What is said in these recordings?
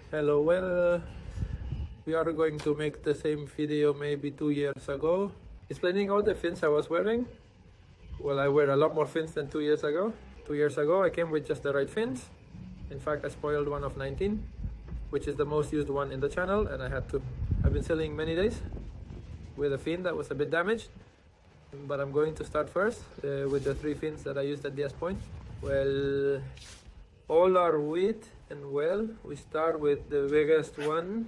Hello, well, we are going to make the same video maybe 2 years ago, explaining all the fins I was wearing. Well, I wear a lot more fins than 2 years ago. 2 years ago I came with just the right fins. In fact, I spoiled one of 19, which is the most used one in the channel, and I've been selling many days with a fin that was a bit damaged. But I'm going to start first with the 3 fins that I used at this point. Well, all are wheat and well. We start with the biggest one.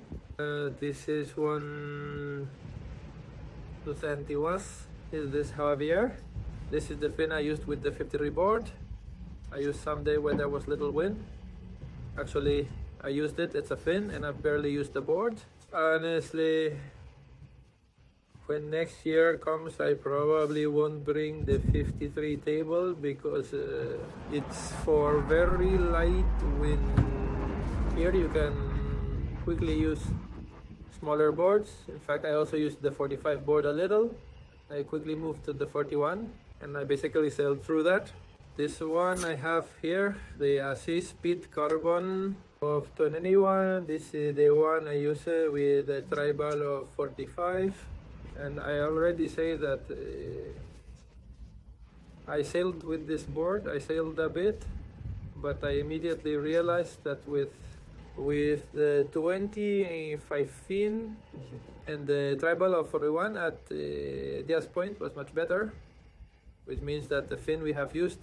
This is one Los Antiguas. Is this Javier? This is the fin I used with the 53 board. I used some day when there was little wind. Actually, I used it, it's a fin, and I've barely used the board. Honestly, when next year comes, I probably won't bring the 53 table because it's for very light wind. Here you can quickly use smaller boards. In fact, I also used the 45 board a little. I quickly moved to the 41 and I basically sailed through that. This one I have here, the Assis Speed Carbon of 21. This is the one I use with a tribal of 45. And I already say that I sailed with this board, I sailed a bit, but I immediately realized that with the 25 fin and the tribal of 41 at this point was much better, which means that the fin we have used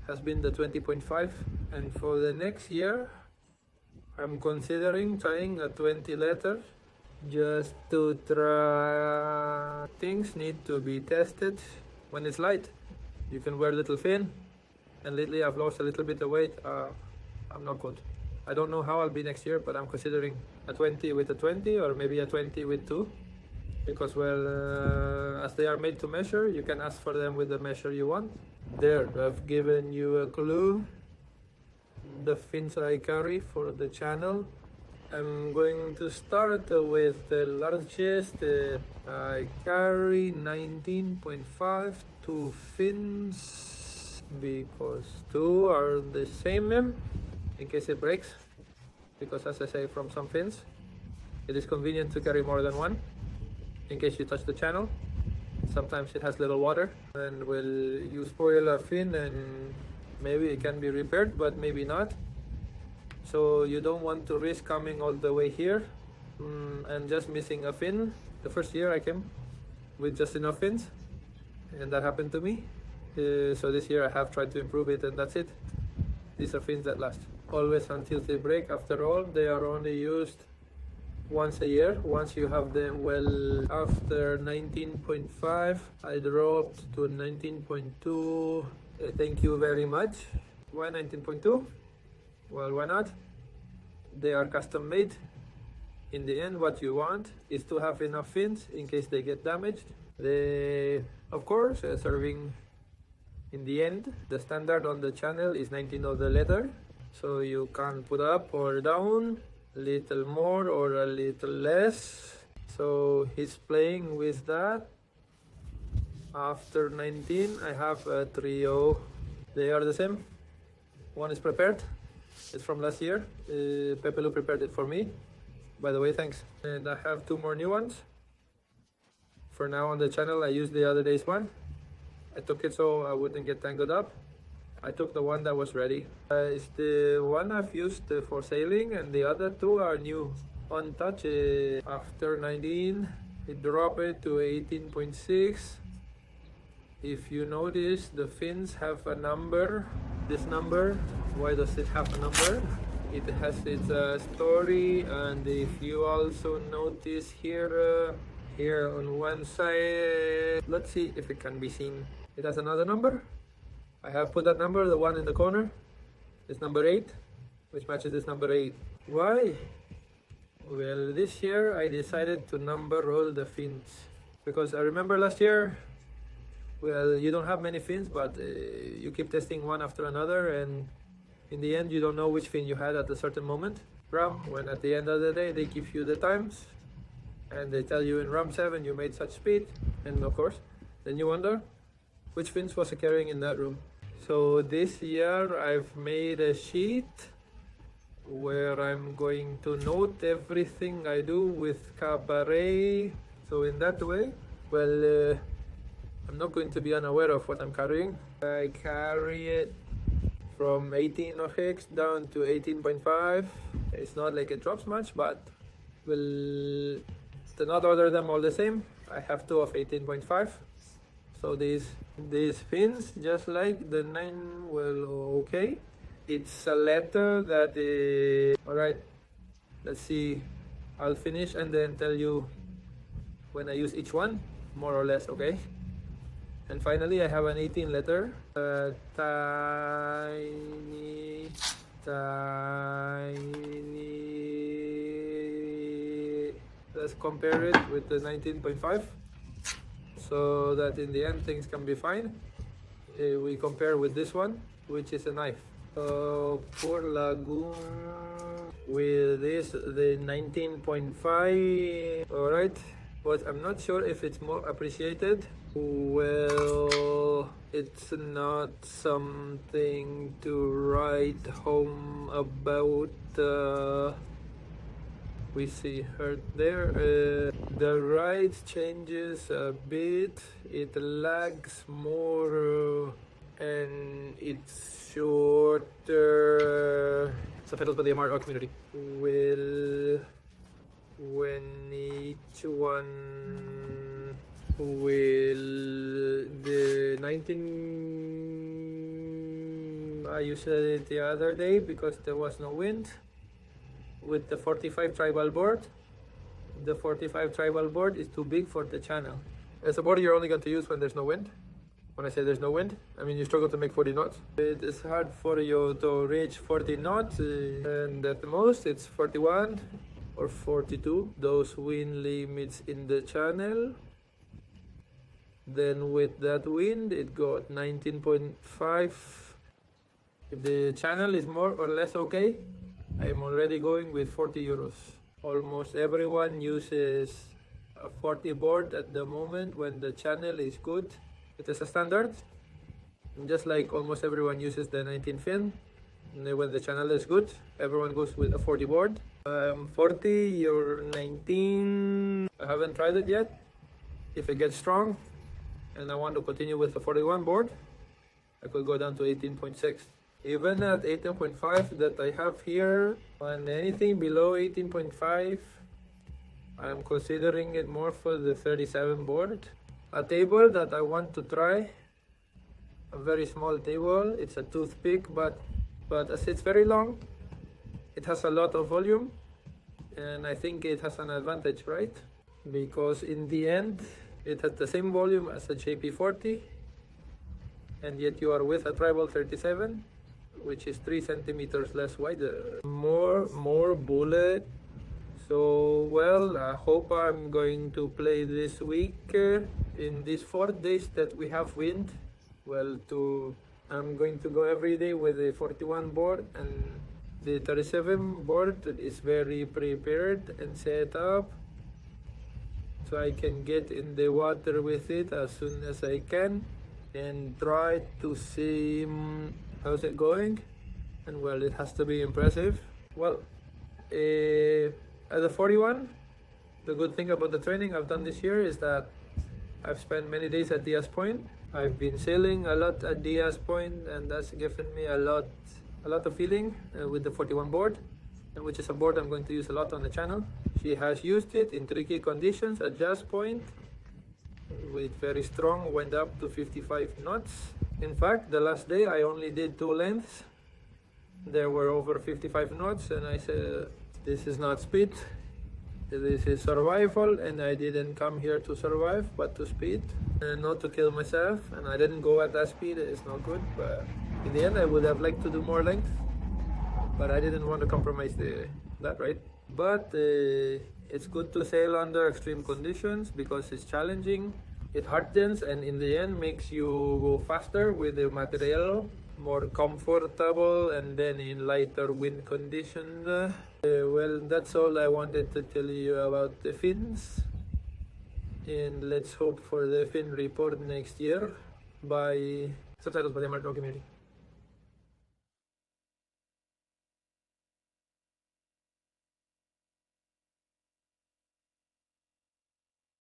has been the 20.5, and for the next year I'm considering trying a 20 letter. Just to try. Things need to be tested. When it's light, you can wear little fin, and lately I've lost a little bit of weight. I'm not good. I don't know how I'll be next year, but I'm considering a 20 with a 20 or maybe a 20 with 2, because well, as they are made to measure, you can ask for them with the measure you want. There, I've given you a clue. The fins I carry for the channel. I'm going to start with the largest. I carry 19.5, 2 fins, because 2 are the same in case it breaks, because as I say, from some fins it is convenient to carry more than one in case you touch the channel. Sometimes it has little water, and you spoil a fin and maybe it can be repaired, but maybe not. So you don't want to risk coming all the way here and just missing a fin. The first year I came with just enough fins, and that happened to me. So this year I have tried to improve it, and that's it. These are fins that last always until they break. After all, they are only used once a year. Once you have them, well, after 19.5 I dropped to 19.2. Thank you very much. Why 19.2? Well, why not? They are custom made. In the end, what you want is to have enough fins in case they get damaged. Of course, serving in the end, the standard on the channel is 19 of the letter. So you can put up or down, a little more or a little less. So he's playing with that. After 19, I have a trio. They are the same. One is prepared. It's from last year. Pepe Lu prepared it for me. By the way, thanks. And I have 2 more new ones. For now on the channel, I used the other day's one. I took it so I wouldn't get tangled up. I took the one that was ready. It's the one I've used for sailing, and the other 2 are new. On touch, after 19, it dropped it to 18.6. If you notice, the fins have a number. This number, why does it have a number? It has its story, and if you also notice here, here on one side, let's see if it can be seen. It has another number. I have put that number, the one in the corner. It's number 8, which matches this number 8. Why? Well, this year I decided to number all the fins, because I remember last year, well, you don't have many fins, but you keep testing one after another, and in the end you don't know which fin you had at a certain moment. When at the end of the day they give you the times, and they tell you in RAM 7 you made such speed, and of course then you wonder which fins was I carrying in that room. So this year I've made a sheet where I'm going to note everything I do with cabaret. So in that way, well, I'm not going to be unaware of what I'm carrying. I carry it from 18 OHX down to 18.5. It's not like it drops much, but well, to not order them all the same, I have two of 18.5. So these fins, just like the 9, well, okay. It's a letter that is, alright, let's see, I'll finish and then tell you when I use each one, more or less, okay? And finally, I have an 18 letter, tiny, let's compare it with the 19.5, so that in the end things can be fine. We compare with this one, which is a knife. Pour Lagoon with this, the 19.5, alright, but I'm not sure if it's more appreciated. Well, it's not something to write home about. We see her there. The ride changes a bit, it lags more, and it's shorter. Subtitles by the MRO community. Well, when each one will the 19, I used it the other day because there was no wind with the 45 tribal board. The 45 tribal board is too big for the channel. It's a board you're only going to use when there's no wind. When I say there's no wind, I mean you struggle to make 40 knots. It is hard for you to reach 40 knots, and at the most it's 41 or 42, those wind limits in the channel. Then with that wind it got 19.5. If the channel is more or less okay, I'm already going with 40 euros. Almost everyone uses a 40 board at the moment when the channel is good. It is a standard, just like almost everyone uses the 19 fin. And then when the channel is good, everyone goes with a 40 board. 40 or 19, I haven't tried it yet. If it gets strong and I want to continue with the 41 board, I could go down to 18.6. Even at 18.5 that I have here, and anything below 18.5, I'm considering it more for the 37 board. A table that I want to try, a very small table, it's a toothpick, but as it's very long, it has a lot of volume, and I think it has an advantage, right? Because in the end, it has the same volume as a JP40, and yet you are with a tribal 37, which is 3 centimeters less wider. More bullet. So, well, I hope I'm going to play this week. In these 4 days that we have wind, well, I'm going to go every day with the 41 board, and the 37 board is very prepared and set up, so I can get in the water with it as soon as I can and try to see how's it going. And well, it has to be impressive. Well, at the 41, the good thing about the training I've done this year is that I've spent many days at Diaz Point. I've been sailing a lot at Diaz Point, and that's given me a lot of feeling with the 41 board, and which is a board I'm going to use a lot on the channel. She has used it in tricky conditions at Diaz Point with very strong, went up to 55 knots. In fact, the last day I only did 2 lengths. There were over 55 knots, and I said, this is not speed, this is survival, and I didn't come here to survive but to speed, and not to kill myself, and I didn't go at that speed. It's not good, but in the end I would have liked to do more length, but I didn't want to compromise that, right? But it's good to sail under extreme conditions because it's challenging, it hardens, and in the end makes you go faster with the material, more comfortable, and then in lighter wind conditions. Well, that's all I wanted to tell you about the fins, and let's hope for the fin report next year by subtitles by the MRO community.